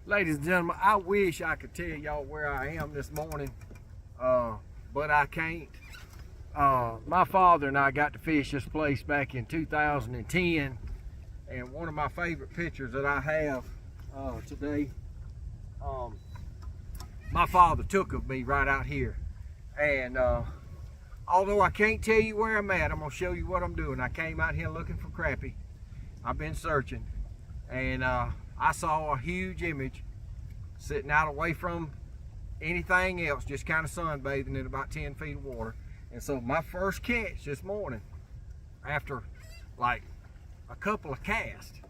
Ladies and gentlemen, I wish I could tell y'all where I am this morning, but I can't. My father and I got to fish this place back in 2010, and one of my favorite pictures that I have today, my father took of me right out here. And although I can't tell you where I'm at, I'm gonna show you what I'm doing. I came out here looking for crappie. I've been searching, and I saw a huge image sitting out away from anything else, just kind of sunbathing in about 10 feet of water. And so my first catch this morning, after like a couple of casts,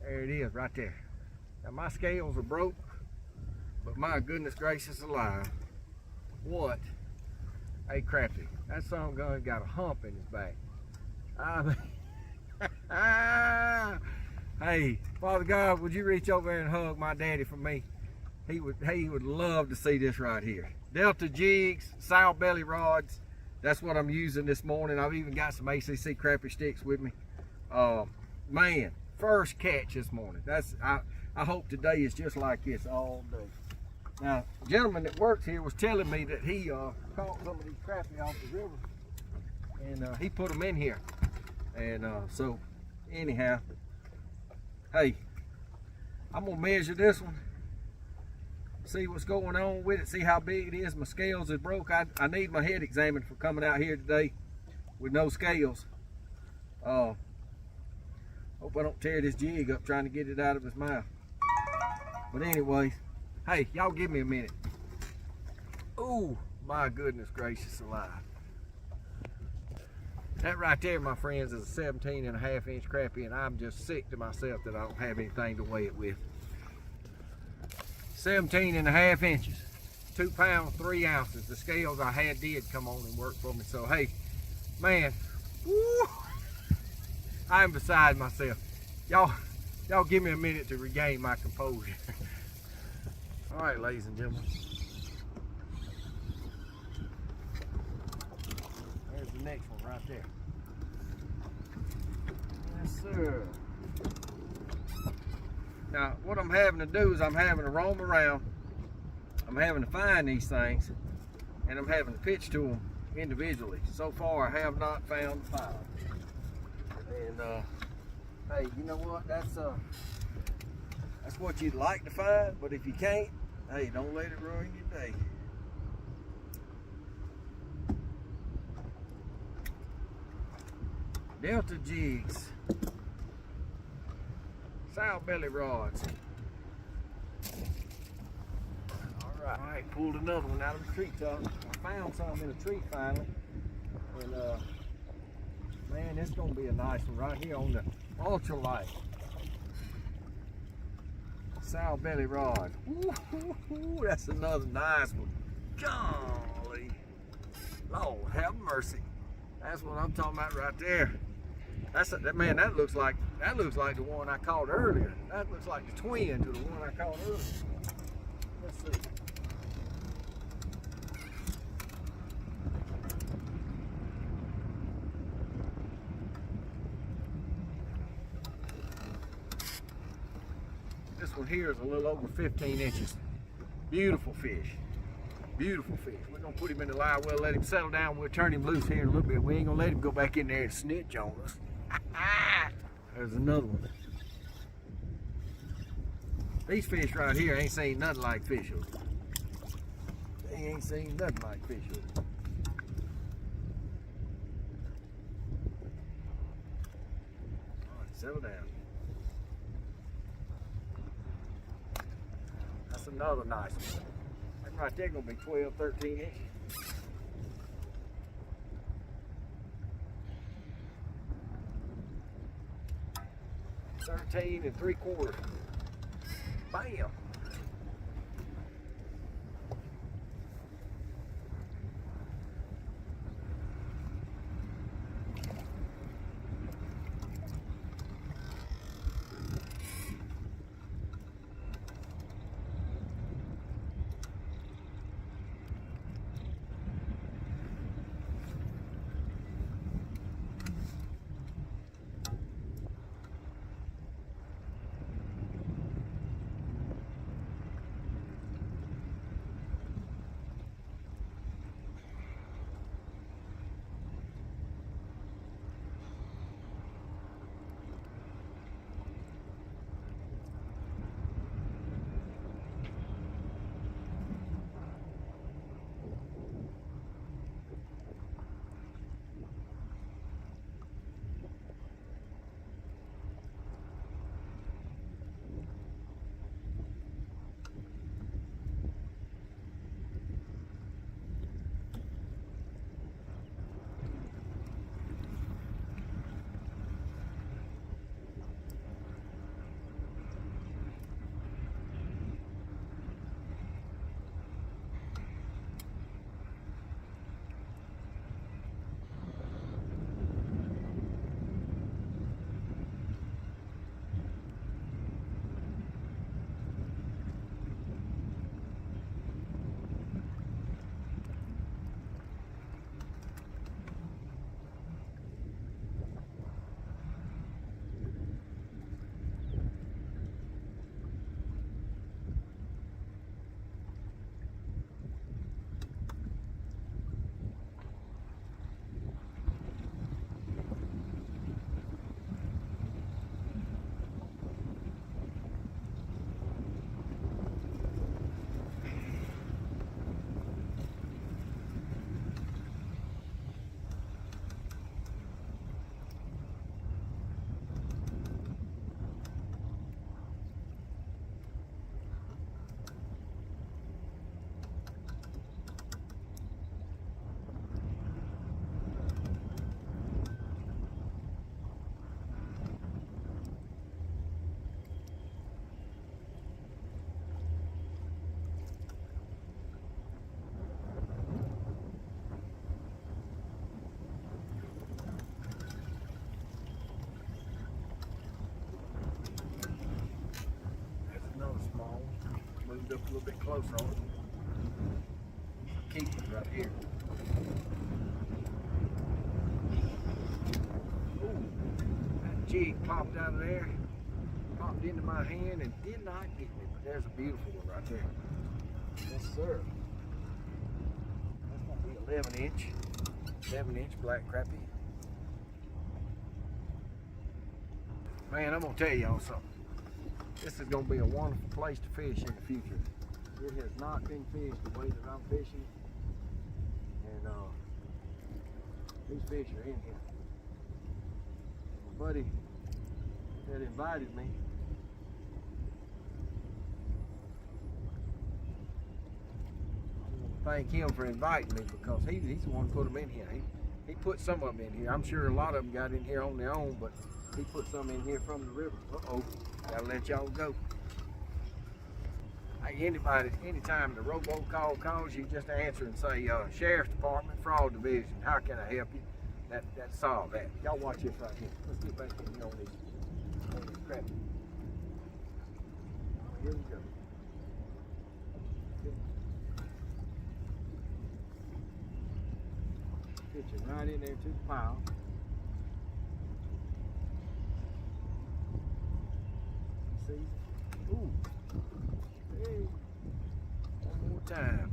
there it is right there. Now my scales are broke, but my goodness gracious alive, what a crappie. That son gun got a hump in his back. I mean, hey, Father God, would you reach over and hug my daddy for me? He would love to see this right here. Delta jigs, sow belly rods. That's what I'm using this morning. I've even got some ACC crappie sticks with me. Man, first catch this morning. I hope today is just like this all day. Now, the gentleman that works here was telling me that he caught some of these crappie off the river, and he put them in here. And so, anyhow, hey, I'm gonna measure this one, see what's going on with it, see how big it is. My scales is broke. I need my head examined for coming out here today with no scales. Hope I don't tear this jig up trying to get it out of his mouth. But anyways, hey, y'all give me a minute. Ooh, my goodness gracious alive. That right there, my friends, is a 17.5-inch crappie, and I'm just sick to myself that I don't have anything to weigh it with. 17.5 inches, 2 pounds, 3 ounces. The scales I had did come on and work for me. So hey, man, woo, I'm beside myself. Y'all give me a minute to regain my composure. All right, ladies and gentlemen. There's the next one right there. Yes, sir. Now, what I'm having to do is I'm having to roam around. I'm having to find these things, and I'm having to pitch to them individually. So far, I have not found the five. And hey, you know what? That's what you'd like to find, but if you can't, hey, don't let it ruin your day. Delta jigs, sow belly rods. All right, pulled another one out of the tree top. I found some in a tree finally, and man, it's gonna be a nice one right here on the ultralight. Sow belly rod. Ooh, that's another nice one. Golly, Lord have mercy. That's what I'm talking about right there. Man, that looks like the one I caught earlier. That looks like the twin to the one I caught earlier. Let's see. This one here is a little over 15 inches. Beautiful fish. Beautiful fish. We're gonna put him in the live well, let him settle down. We'll turn him loose here in a little bit. We ain't gonna let him go back in there and snitch on us. There's another one. These fish right here ain't seen nothing like fish hooks. They ain't seen nothing like fish hooks. All right, settle down. That's another nice one. That right there gonna be 12, 13 inches. 13 3/4. Bam. zoomed up a little bit closer on it. Keep it right here. Ooh, that jig popped out of there, popped into my hand and did not get me, but there's a beautiful one right there. Yes, sir. That's gonna be 11-inch black crappie. Man, I'm gonna tell y'all something. This is gonna be a wonderful place to fish in the future. It has not been fished the way that I'm fishing, and these fish are in here. My buddy that invited me, I want to thank him for inviting me, because he's the one who put them in here. He put some of them in here. I'm sure a lot of them got in here on their own, but he put some in here from the river. Uh-oh, gotta let y'all go. Hey, anybody, anytime the robocall calls you, just answer and say, Sheriff's Department, Fraud Division, how can I help you? That solve that. Y'all watch this right here. Let's get back in here on this crap. Here we go. Pitching right in there to the pile. See? Ooh. Hey. One more time.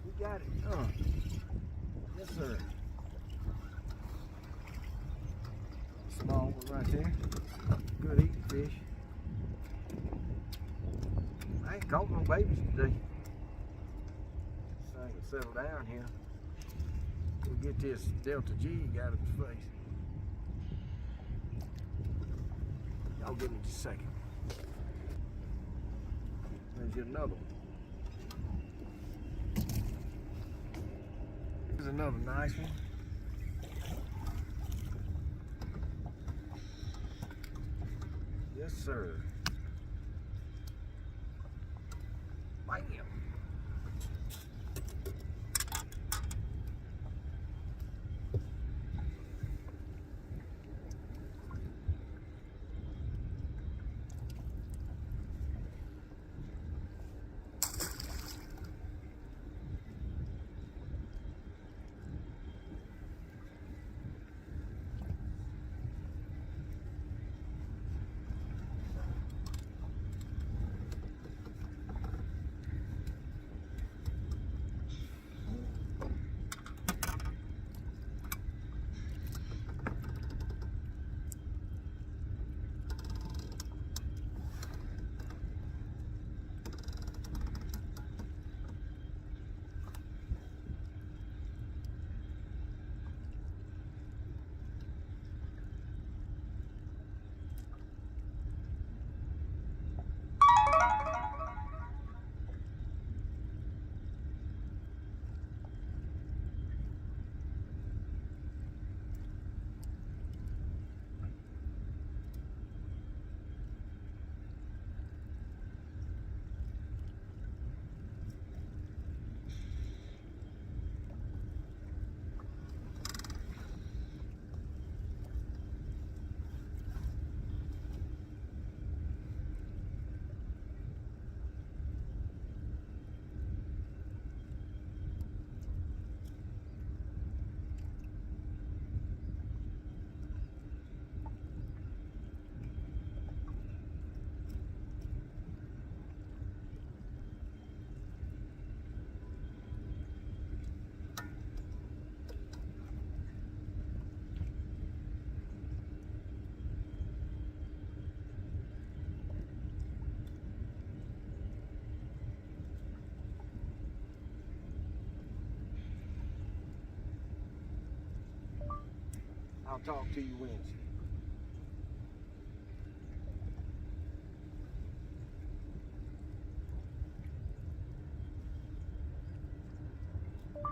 You got it. Yes, sir. Small one right there. Good eating fish. I ain't caught no babies today. This thing will settle down here. We'll get this Delta jig out of his face. Y'all give me just a second. There's yet another one. Here's another nice one. Yes, sir. Bam. I'll talk to you Wednesday.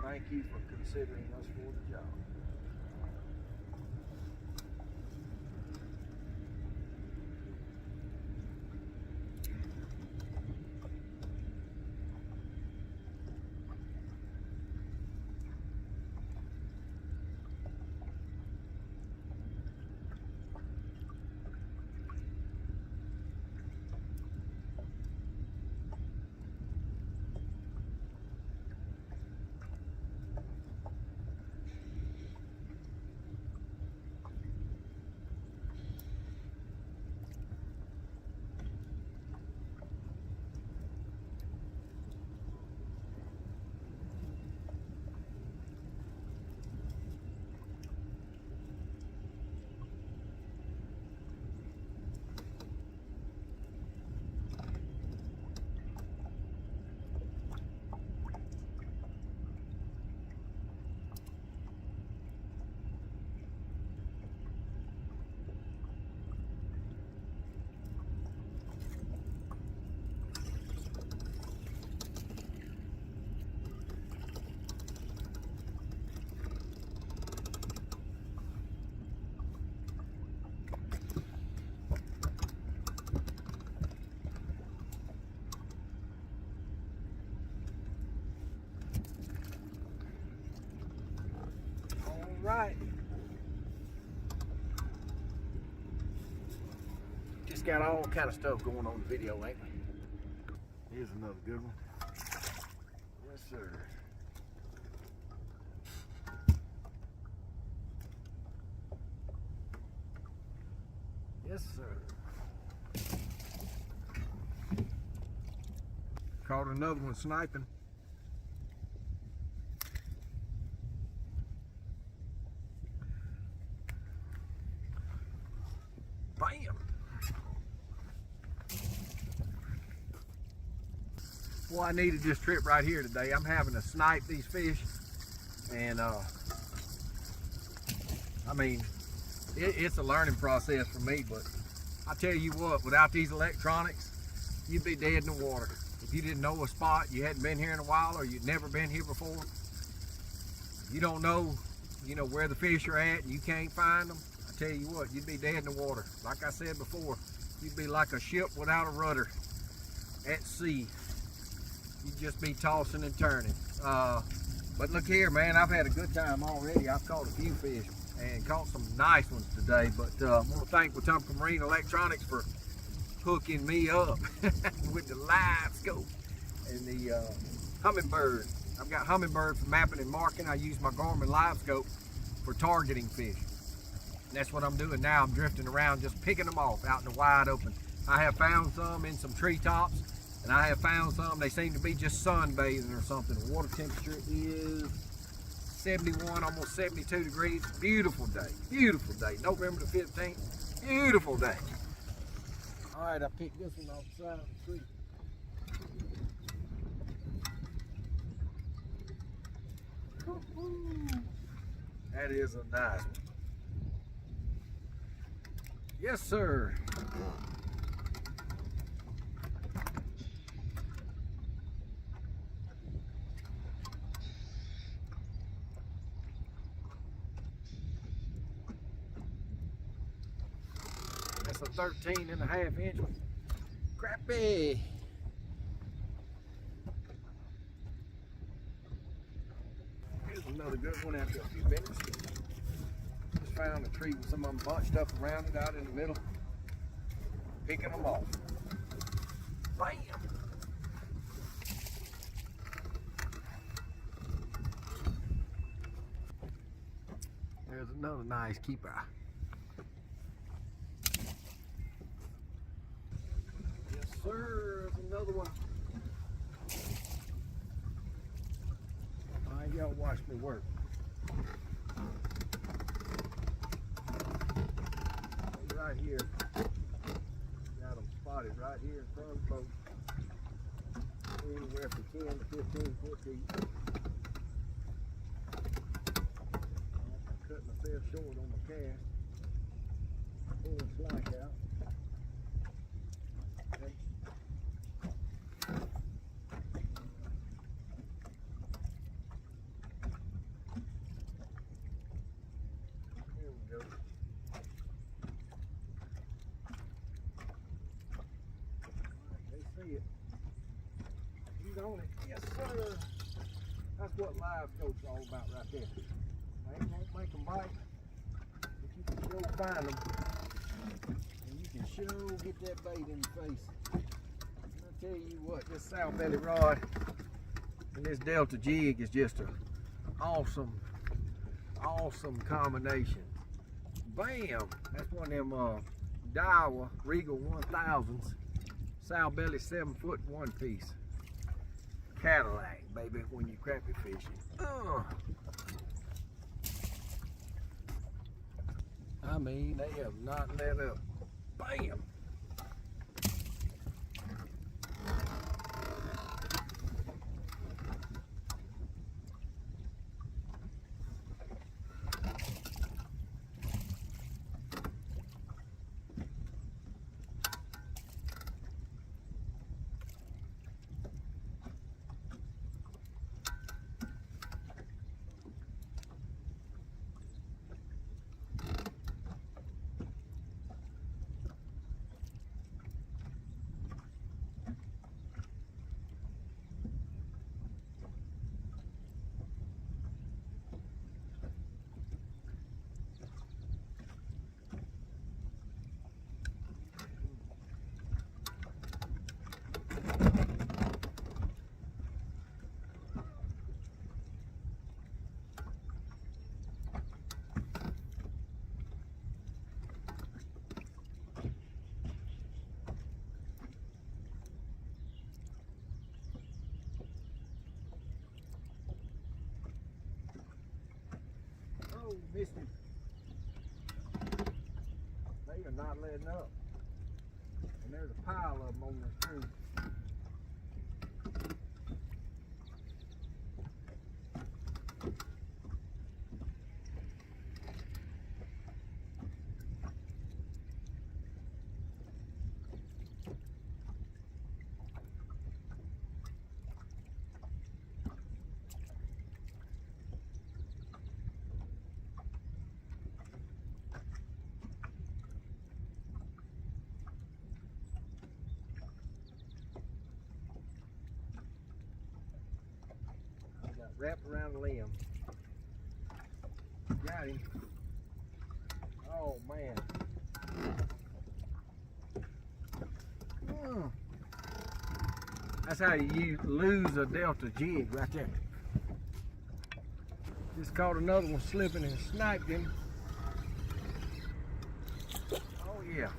Thank you for considering us for the job. right. Just got all kind of stuff going on in the video, ain't we? Here's another good one. Yes, sir. Yes, sir. Caught another one sniping. Bam! Well, I needed this trip right here today. I'm having to snipe these fish, and I mean, it's a learning process for me, but I tell you what, without these electronics, you'd be dead in the water. If you didn't know a spot, you hadn't been here in a while, or you'd never been here before, you don't know, where the fish are at, and you can't find them, I tell you what, you'd be dead in the water. Like I said before, you'd be like a ship without a rudder at sea. You'd just be tossing and turning. But look here, man, I've had a good time already. I've caught a few fish and caught some nice ones today, but I want to thank Wetumpka Marine Electronics for hooking me up with the live scope and the Humminbird. I've got Humminbird for mapping and marking. I use my Garmin live scope for targeting fish. And that's what I'm doing now. I'm drifting around just picking them off out in the wide open. I have found some in some treetops, and I have found some, they seem to be just sunbathing or something. The water temperature is 71, almost 72 degrees. Beautiful day, November the 15th, beautiful day. All right, I picked this one off the side of the tree. That is a nice one. Yes, sir. That's a 13.5-inch one. Crappie. Here's another good one after a few minutes. Just found a tree with some of them bunched up around it out in the middle. Picking them off. Bam! There's another nice keeper. Yes, sir. There's another one. All right, y'all watch me work. Right here. Got them spotted right here in front of the boat. Anywhere from 10 to 15 foot deep. I'm cutting a fair short on my cast. Pull the slack out. Okay. Here we go. See it. He's on it. Yes, sir. That's what live scope's all about right there. I ain't gonna make them bite, but you can sure find them. And you can sure get that bait in the face. And I'll tell you what, this sow belly rod and this Delta jig is just an awesome combination. Bam! That's one of them Daiwa Regal 1000s. Sow belly 7-foot 1 piece. Cadillac, baby, when you crappie fishing. I mean, they have not let up. Bam! Missed him. They are not letting up. And there's a pile of them on this tree. Wrapped around the limb. Got him. Oh man. That's how you lose a delta jig right there. Just caught another one slipping and sniped him. Oh yeah.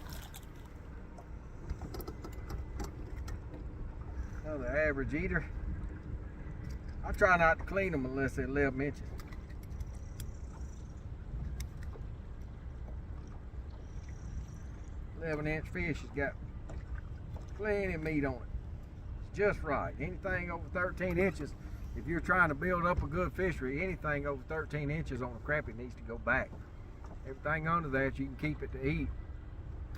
Another average eater. I try not to clean them unless they're 11 inches. 11-inch fish has got plenty of meat on it. It's just right. Anything over 13 inches, if you're trying to build up a good fishery, anything over 13 inches on a crappie needs to go back. Everything under that, you can keep it to eat.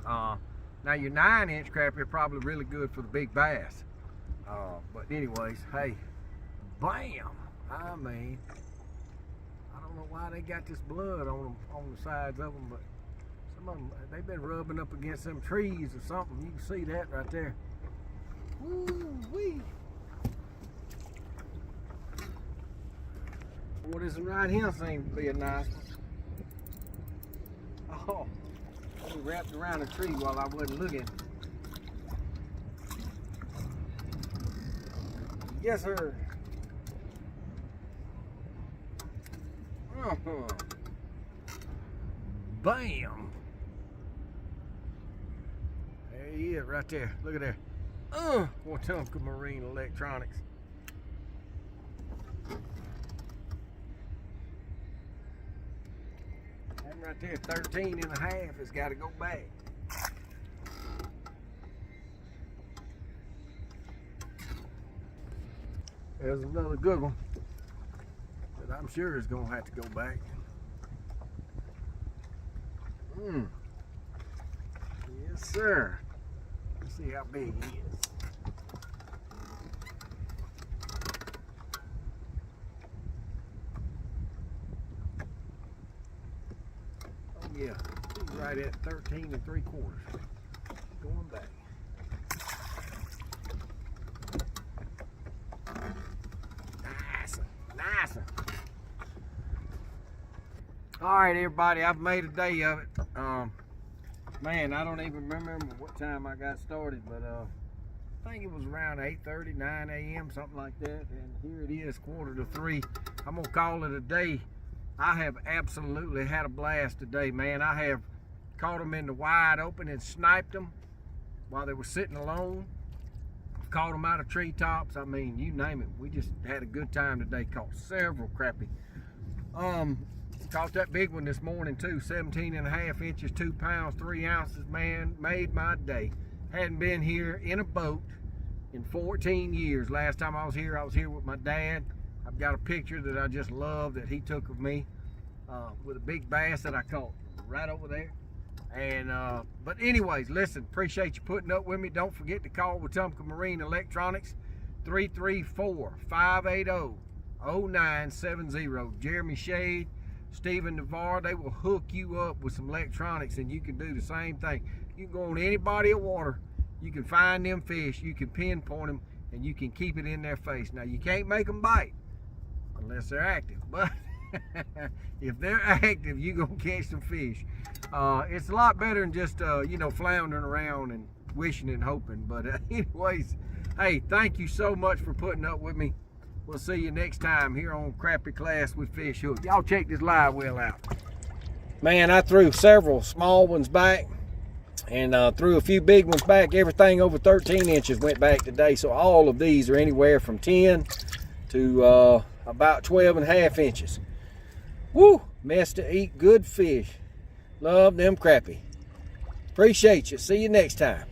Now your 9-inch crappie are probably really good for the big bass. But anyways, hey. Bam! I mean, I don't know why they got this blood on them, on the sides of them, but some of them, they've been rubbing up against some trees or something. You can see that right there. Woo-wee! Well, this one right here seems to be a nice one. Oh, he wrapped around a tree while I wasn't looking. Yes, sir. Bam! There he is right there. Look at there. Wetumpka Marine Electronics. That right there, 13 and a half has got to go back. There's another good one. I'm sure it's gonna have to go back. Yes, sir. Let's see how big he is. Oh yeah, he's right at 13 3/4. Going back. Nice. All right, everybody, I've made a day of it. Man, I don't even remember what time I got started, but I think it was around 8:30, 9 a.m., something like that. And here it is, 2:45. I'm gonna call it a day. I have absolutely had a blast today, man. I have caught them in the wide open and sniped them while they were sitting alone. Caught them out of treetops. I mean, you name it. We just had a good time today. Caught several crappie. Caught that big one this morning too, 17 and a half inches, 2 pounds, 3 ounces, man. Made my day. Hadn't been here in a boat in 14 years. Last time I was here with my dad. I've got a picture that I just love that he took of me with a big bass that I caught right over there. And but anyways, listen, appreciate you putting up with me. Don't forget to call Wetumpka Marine Electronics, 334-580-0970. Jeremy Shade, Stephen Navarre, they will hook you up with some electronics, and you can do the same thing. You can go on any body of water, you can find them fish, you can pinpoint them, and you can keep it in their face. Now, you can't make them bite unless they're active, but if they're active, you're gonna catch some fish. It's a lot better than just you know, floundering around and wishing and hoping. But anyways, hey, thank you so much for putting up with me. We'll see you next time here on Crappie Class with Fish Hook. Y'all check this live well out. Man, I threw several small ones back and threw a few big ones back. Everything over 13 inches went back today. So all of these are anywhere from 10 to about 12 and a half inches. Woo! Mess to eat good fish. Love them crappie. Appreciate you. See you next time.